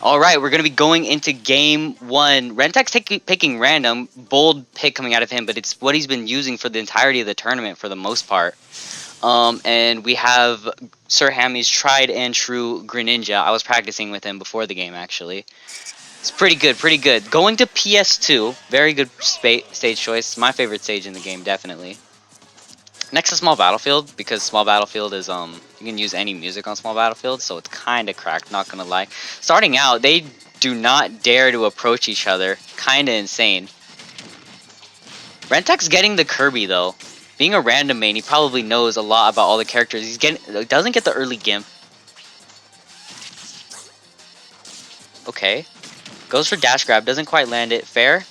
All right, we're going to be going into game one. Renteks picking random, bold pick coming out of him, but it's what he's been using for the entirety of the tournament for the most part. And we have Sir Hammy's tried and true Greninja. I was practicing with him before the game, actually. It's pretty good, pretty good. Going to PS2, very good stage choice. My favorite stage in the game, definitely. Next to Small Battlefield, because Small Battlefield is, you can use any music on Small Battlefield, so it's kind of cracked, not gonna lie. Starting out, they do not dare to approach each other. Kind of insane. Renteks getting the Kirby, though. Being a random main, he probably knows a lot about all the characters. He's doesn't get the early Gimp. Okay. Goes for dash grab, doesn't quite land it. Fair.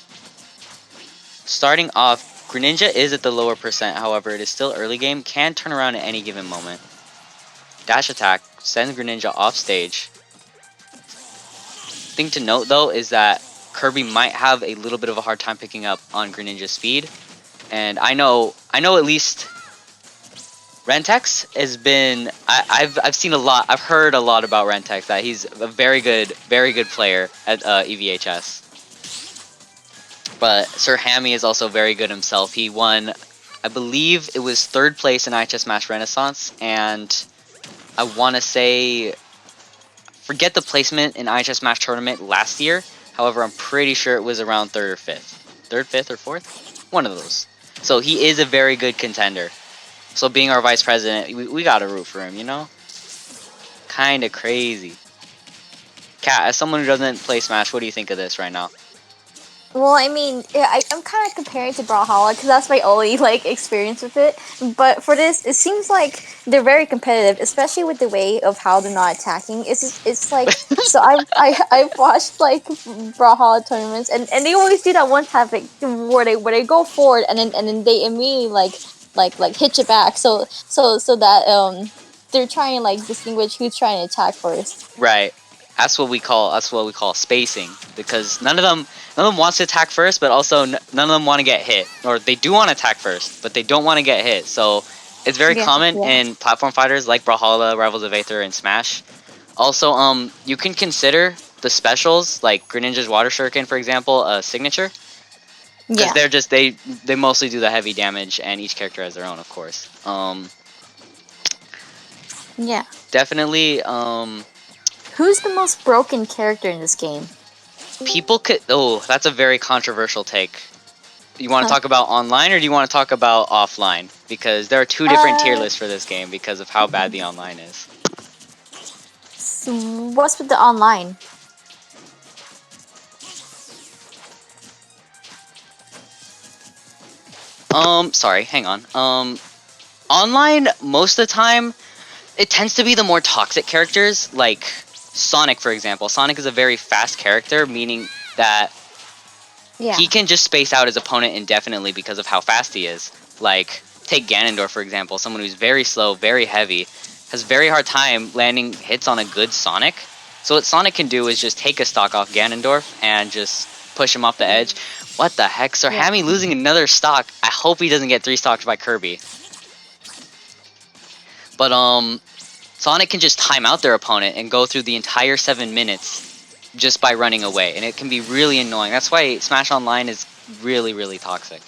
Starting off, Greninja is at the lower percent, however, it is still early game, can turn around at any given moment. Dash attack, sends Greninja off stage. Thing to note, though, is that Kirby might have a little bit of a hard time picking up on Greninja's speed. And I know at least Renteks has been, I've seen a lot, I've heard a lot about Renteks, that he's a very good player at EVHS. But Sir Hammy is also very good himself. He won, I believe it was 3rd place in IHS Smash Renaissance, and I want to say, forget the placement in IHS Smash Tournament last year. However, I'm pretty sure it was around 3rd or 5th. 3rd, 5th, or 4th? One of those. So he is a very good contender. So being our vice president, we gotta root for him, you know? Kinda crazy. Kat, as someone who doesn't play Smash, what do you think of this right now? Well, I mean, I'm kind of comparing it to Brawlhalla because that's my only experience with it. But for this, it seems like they're very competitive, especially with the way of how they're not attacking. It's like so I've watched Brawlhalla tournaments and they always do that one topic where they go forward and then they immediately hitch it back so that they're trying to distinguish who's trying to attack first. Right. That's what we call spacing, because none of them wants to attack first, but also none of them want to get hit, or they do want to attack first, but they don't want to get hit. So it's very common in platform fighters like Brawlhalla, Rivals of Aether, and Smash. Also, you can consider the specials like Greninja's Water Shuriken, for example, a signature, because they're just they mostly do the heavy damage, and each character has their own, of course. Yeah. Definitely. Who's the most broken character in this game? People could... Oh, that's a very controversial take. You want to talk about online, or do you want to talk about offline? Because there are 2 different tier lists for this game because of how bad the online is. So what's with the online? Sorry, hang on. Online, most of the time, it tends to be the more toxic characters, like Sonic, for example. Sonic is a very fast character, meaning that he can just space out his opponent indefinitely because of how fast he is. Like, take Ganondorf, for example, someone who's very slow, very heavy, has a very hard time landing hits on a good Sonic. So what Sonic can do is just take a stock off Ganondorf and just push him off the edge. What the heck? Sir Hammy losing another stock. I hope he doesn't get 3 stocked by Kirby. But, Sonic can just time out their opponent and go through the entire 7 minutes just by running away, and it can be really annoying. That's why Smash Online is really, really toxic.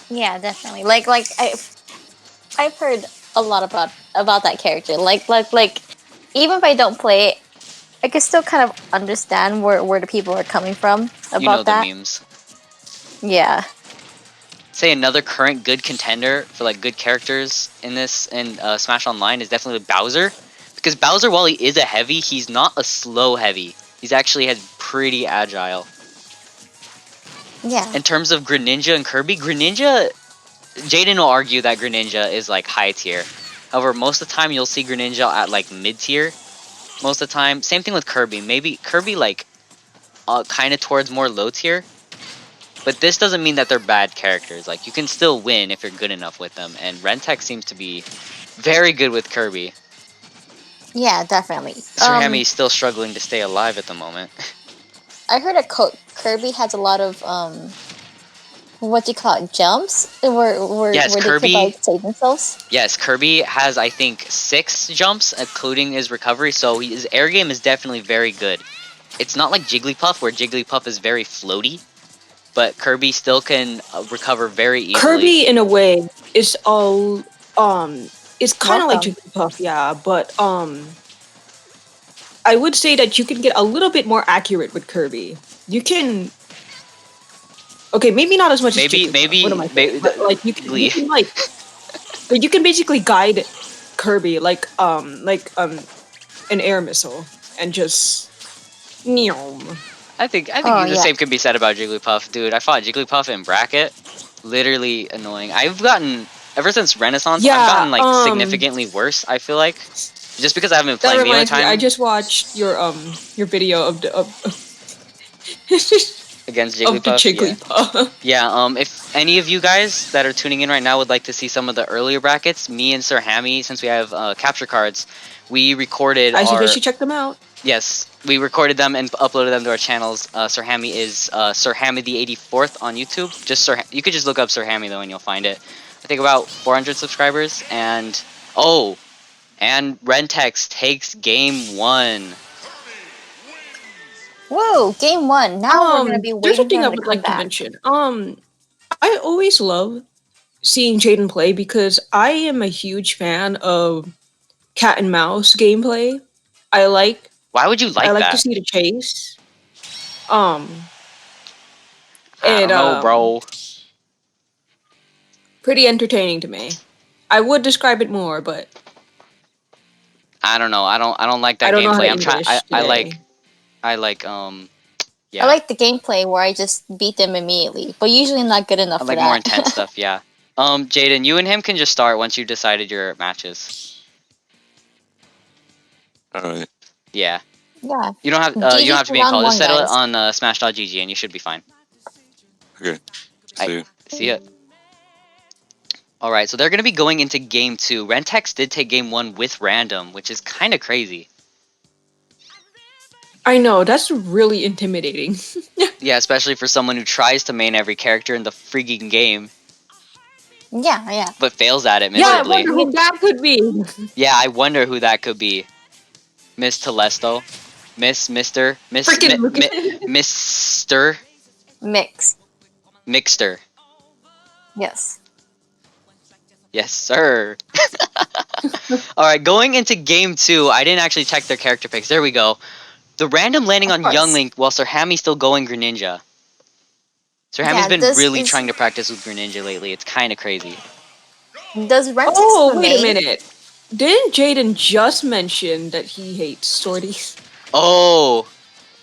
Yeah, definitely. I've heard a lot about that character. Like even if I don't play it, I can still kind of understand where the people are coming from about that. You know the memes. Yeah. Say another current good contender for like good characters in Smash Online is definitely Bowser, because Bowser, while he is a heavy, he's not a slow heavy. He's actually pretty agile. Yeah. In terms of Greninja and Kirby, Jaden will argue that Greninja is like high tier. However, most of the time you'll see Greninja at like mid tier. Most of the time, same thing with Kirby. Maybe Kirby like kind of towards more low tier. But this doesn't mean that they're bad characters. Like, you can still win if you're good enough with them. And Renteks seems to be very good with Kirby. Yeah, definitely. Sir Hammy is still struggling to stay alive at the moment. I heard that Kirby has a lot of, what do you call it, jumps? Where Kirby, they can, save themselves? Yes, Kirby has, I think, 6 jumps, including his recovery. So his air game is definitely very good. it's not like Jigglypuff, where Jigglypuff is very floaty, but Kirby still can recover very easily. Kirby, in a way, is all is kind of like Welcome. Jigglypuff, yeah, but I would say that you can get a little bit more accurate with Kirby. You can. Okay, maybe not as much as Jigglypuff. What am I saying? But, like you can like, but you can basically guide Kirby like an air missile and just. I think Oh, the yeah. same can be said about Jigglypuff, dude. I fought Jigglypuff in bracket, literally annoying. I've gotten ever since Renaissance. Yeah, I've gotten like significantly worse. I feel like just because I haven't been That playing game reminds me, time I just watched your video of the against of the Jigglypuff. Jigglypuff. Yeah. If any of you guys that are tuning in right now would like to see some of the earlier brackets, me and Sir Hammy, since we have capture cards, we recorded I our. suggest you check them out. Yes, we recorded them and uploaded them to our channels. Sir Hammy is Sir Hammy the 84th on YouTube. Just you could just look up Sir Hammy though, and you'll find it. I think about 400 subscribers, and renteks takes game 1. Whoa, game 1. Now we're gonna be There's waiting something for I him to would come like to back. mention. I always love seeing Jaden play because I am a huge fan of cat and mouse gameplay. I like Why would you like to that? see the chase. I And don't know, bro. pretty entertaining to me. I would describe it more, but I don't know. I don't like that I don't know how gameplay. to I'm trying. English I today. like I yeah. like the gameplay where I just beat them immediately, but usually not good enough I for like that. more intense stuff. Yeah. Jaden, you and him can just start once you decided your matches. Alright. Yeah. Yeah. You don't have GG you don't have to for be in round call. Just one, settle it guys. on Smash.gg and you should be fine. Okay. See you. See ya. Alright, so they're going to be going into game 2. Renteks did take game 1 with random, which is kind of crazy. I know, that's really intimidating. Yeah, especially for someone who tries to main every character in the freaking game, Yeah. but fails at it Yeah, I miserably. wonder who that could be. Yeah, I wonder who that could be. Miss Telesto. Mr. Freaking Lucas. Mr. Mix. Mixter. Yes. Yes, sir. Alright, going into game 2, I didn't actually check their character picks. There we go. The random landing Of on course. Young Link while Sir Hammy's still going Greninja. Sir Hammy's been really trying to practice with Greninja lately. It's kind of crazy. Does Renteks Oh, wait a minute. Didn't Jaden just mention that he hates sorties? Oh,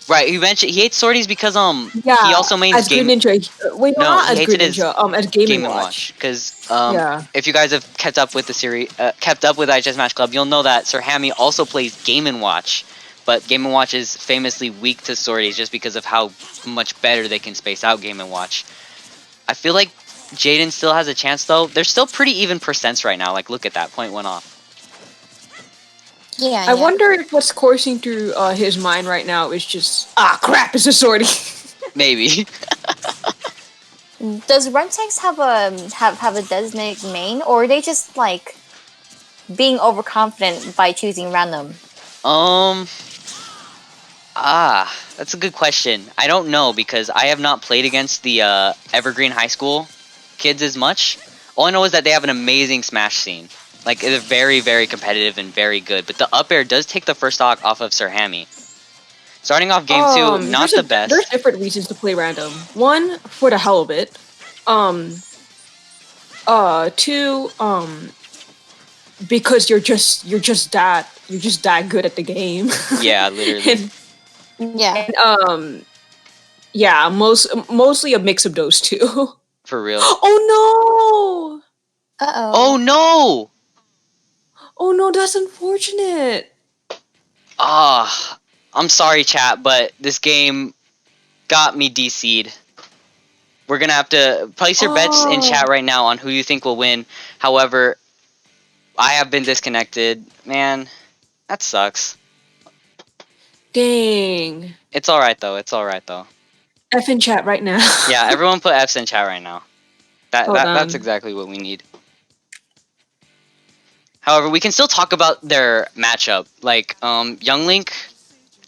right. He mentioned he hates sorties because he also mains as Greninja. Wait, No, not he as hates it as Greninja. As Game and Watch. because Yeah. if you guys have kept up with the series, kept up with IHS Smash Club, you'll know that Sir Hammy also plays Game and Watch, but Game and Watch is famously weak to sorties just because of how much better they can space out Game and Watch. I feel like Jaden still has a chance though. They're still pretty even percents right now. Like look at that, point 1 off. Yeah. I wonder if what's coursing through his mind right now is just, crap, it's a sortie. Maybe. Does Renteks have a designated main, or are they just like being overconfident by choosing random? That's a good question. I don't know because I have not played against the Evergreen High School kids as much. All I know is that they have an amazing Smash scene. Like, they're very, very competitive and very good. But the up air does take the first stock off of Sir Hammy. Starting off game 2, not the best. There's different reasons to play random. One, for the hell of it. Two, because you're just that good at the game. Yeah, literally. Yeah. Mostly a mix of those two. For real. Oh no! Oh no! Oh no, that's unfortunate. I'm sorry, chat, but this game got me DC'd. We're gonna have to place your bets in chat right now on who you think will win. However, I have been disconnected. Man, that sucks. Dang. It's alright though, it's alright though. F in chat right now. Yeah, everyone put F's in chat right now. That's exactly what we need. However, we can still talk about their matchup. Like, Young Link,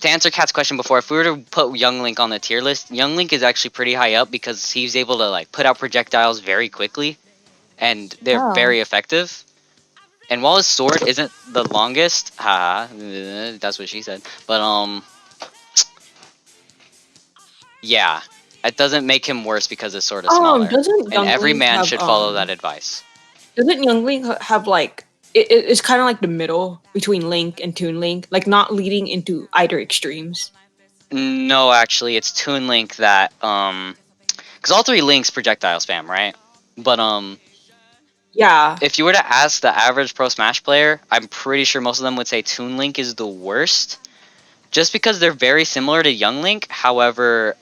to answer Kat's question before, if we were to put Young Link on the tier list, Young Link is actually pretty high up because he's able to like put out projectiles very quickly, and they're very effective. And while his sword isn't the longest, that's what she said. But yeah, it doesn't make him worse because his sword is smaller. And every man should follow that advice. Doesn't Young Link have like it's kind of like the middle between Link and Toon Link, like not leading into either extremes? No, actually, it's Toon Link that because all three Links projectile spam, right? But yeah. If you were to ask the average Pro Smash player, I'm pretty sure most of them would say Toon Link is the worst, just because they're very similar to Young Link. However,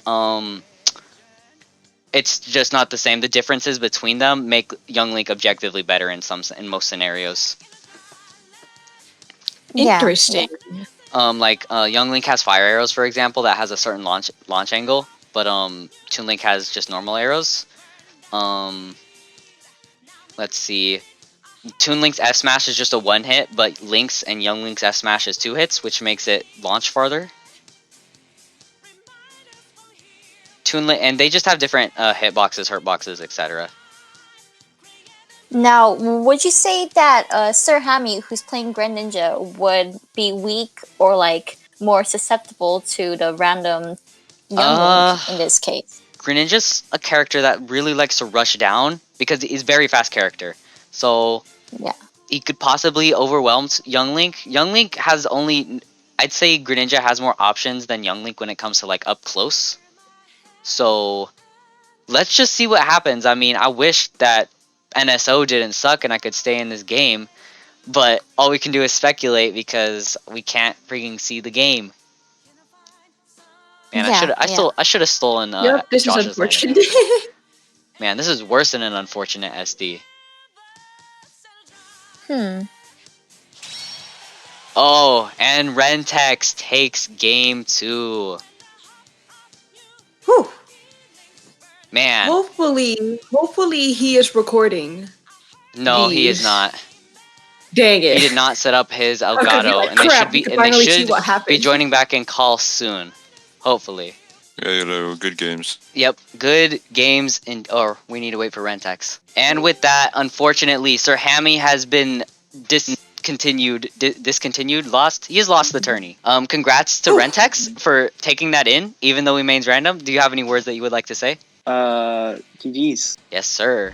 it's just not the same. The differences between them make Young Link objectively better in most scenarios. Interesting. Like Young Link has fire arrows, for example, that has a certain launch angle, but Toon Link has just normal arrows. Let's see. Toon Link's F Smash is just a 1-hit, but Link's and Young Link's F Smash is 2 hits, which makes it launch farther. Toon Link, and they just have different hitboxes, hurtboxes, etc. Now, would you say that Sir Hammy, who's playing Greninja, would be weak or like more susceptible to the random Young Link in this case? Greninja's a character that really likes to rush down because he's a very fast character. So yeah, he could possibly overwhelm Young Link. Young Link has only, I'd say Greninja has more options than Young Link when it comes to like up close. So let's just see what happens. I mean, I wish that NSO didn't suck and I could stay in this game, but all we can do is speculate because we can't freaking see the game. Man, I should have stolen this Josh's is unfortunate. Man, this is worse than an unfortunate SD. Oh, and renteks takes game 2. Whew. Man. Hopefully he is recording. No, he is not. Dang it. He did not set up his Elgato, and they should be joining back in call soon. Hopefully. Yeah, good games. Yep, good games, or we need to wait for renteks. And with that, unfortunately, Sir Hammy has been discontinued, lost. He has lost the tourney. Congrats to renteks for taking that in, even though we mains random. Do you have any words that you would like to say? GG's. Yes, sir.